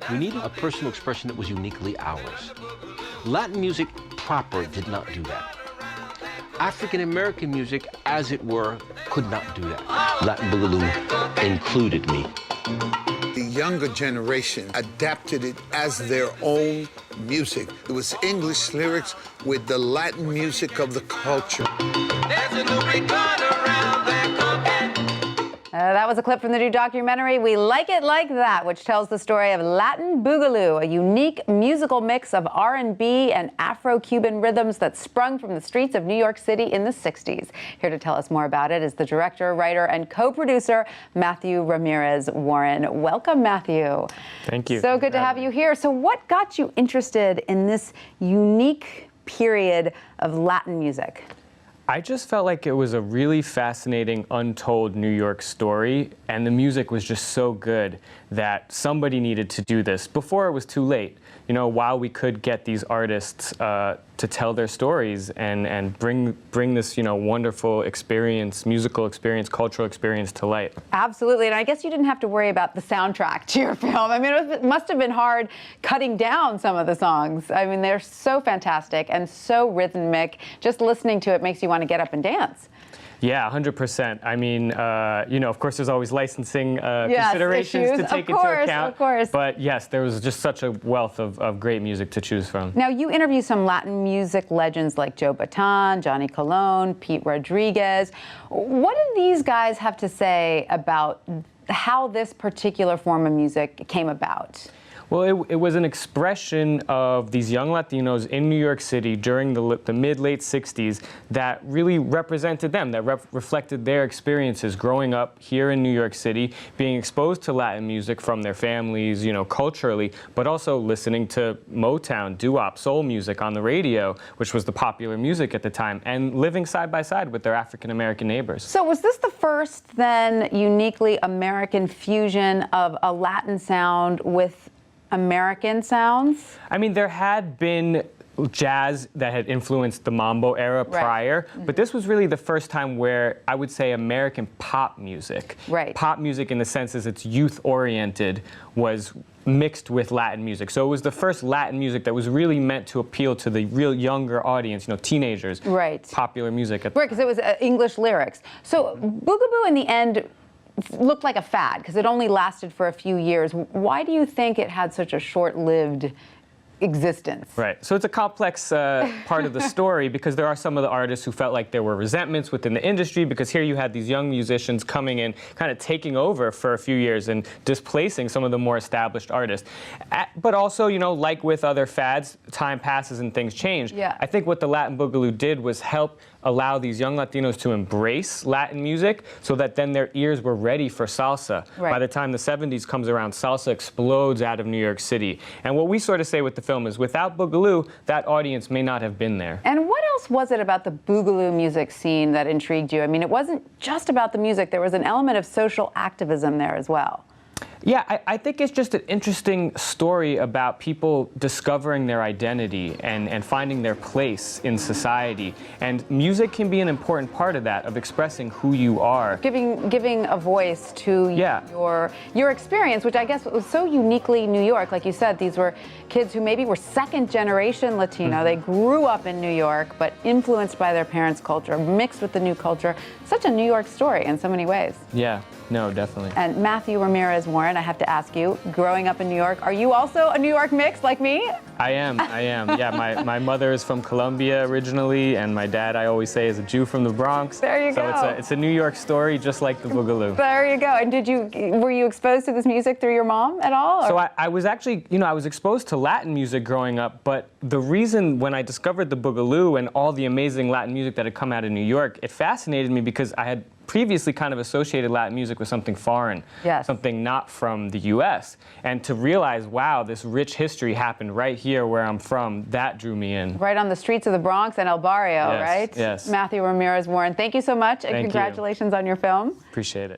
We needed a personal expression that was uniquely ours. Latin music proper did not do that. African-American music, as it were, could not do that. Latin Boogaloo included me. The younger generation adapted it as their own music. It was English lyrics with the Latin music of the culture. There's a new record around there cooking. That was a clip from the new documentary, We Like It Like That, which tells the story of Latin Boogaloo, a unique musical mix of R&B and Afro-Cuban rhythms that sprung from the streets of New York City in the 60s. Here to tell us more about it is the director, writer, and co-producer, Mathew Ramirez Warren. Welcome, Mathew. Thank you. So good to have you here. So what got you interested in this unique period of Latin music? I just felt like it was a really fascinating, untold New York story, and the music was just so good that somebody needed to do this before it was too late. You know, while we could get these artists to tell their stories and bring this, you know, wonderful experience, musical experience, cultural experience to light. Absolutely, and I guess you didn't have to worry about the soundtrack to your film. I mean, it must have been hard cutting down some of the songs. I mean, they're so fantastic and so rhythmic. Just listening to it makes you want to get up and dance. Yeah, 100%. I mean, you know, of course, there's always licensing considerations to take into account. Of course. But yes, there was just such a wealth of great music to choose from. Now, you interview some Latin music legends like Joe Bataan, Johnny Colon, Pete Rodriguez. What do these guys have to say about how this particular form of music came about? Well, it was an expression of these young Latinos in New York City during the mid-late 60s that really represented them, that reflected their experiences growing up here in New York City, being exposed to Latin music from their families, you know, culturally, but also listening to Motown, doo-wop, soul music on the radio, which was the popular music at the time, and living side by side with their African-American neighbors. So was this the first, then, uniquely American fusion of a Latin sound with American sounds? I mean, there had been jazz that had influenced the mambo era prior, but this was really the first time where I would say American pop music, pop music in the sense as it's youth-oriented, was mixed with Latin music. So it was the first Latin music that was really meant to appeal to the real younger audience, you know, teenagers. Popular music. Because it was English lyrics. So Boogaloo in the end looked like a fad because it only lasted for a few years. Why do you think it had such a short-lived existence? Right. So it's a complex part of the story because there are some of the artists who felt like there were resentments within the industry because here you had these young musicians coming in, kind of taking over for a few years and displacing some of the more established artists. But also, you know, like with other fads, time passes and things change. I think what the Latin Boogaloo did was help allow these young Latinos to embrace Latin music so that then their ears were ready for salsa. By the time the 70s comes around, salsa explodes out of New York City. And what we sort of say with the film is without Boogaloo, that audience may not have been there. And what else was it about the Boogaloo music scene that intrigued you? I mean, it wasn't just about the music. There was an element of social activism there as well. Yeah, I think it's just an interesting story about people discovering their identity and finding their place in society. And music can be an important part of that, of expressing who you are. Giving a voice to your experience, which I guess was so uniquely New York. Like you said, these were kids who maybe were second-generation Latino. They grew up in New York, but influenced by their parents' culture, mixed with the new culture. Such a New York story in so many ways. Yeah. No, definitely. And Mathew Ramirez Warren, I have to ask you, growing up in New York, are you also a New York mix like me? I am. Yeah, my mother is from Colombia originally, and my dad, I always say, is a Jew from the Bronx. There you go. So it's a New York story, just like the Boogaloo. There you go. And were you exposed to this music through your mom at all? Or? So I was actually, you know, I was exposed to Latin music growing up, but the reason when I discovered the Boogaloo and all the amazing Latin music that had come out of New York, it fascinated me because I had previously kind of associated Latin music with something foreign, something not from the US. And to realize, wow, this rich history happened right here where I'm from, that drew me in. Right on the streets of the Bronx and El Barrio, right? Yes. Mathew Ramirez Warren, thank you so much, and congratulations on your film. Appreciate it.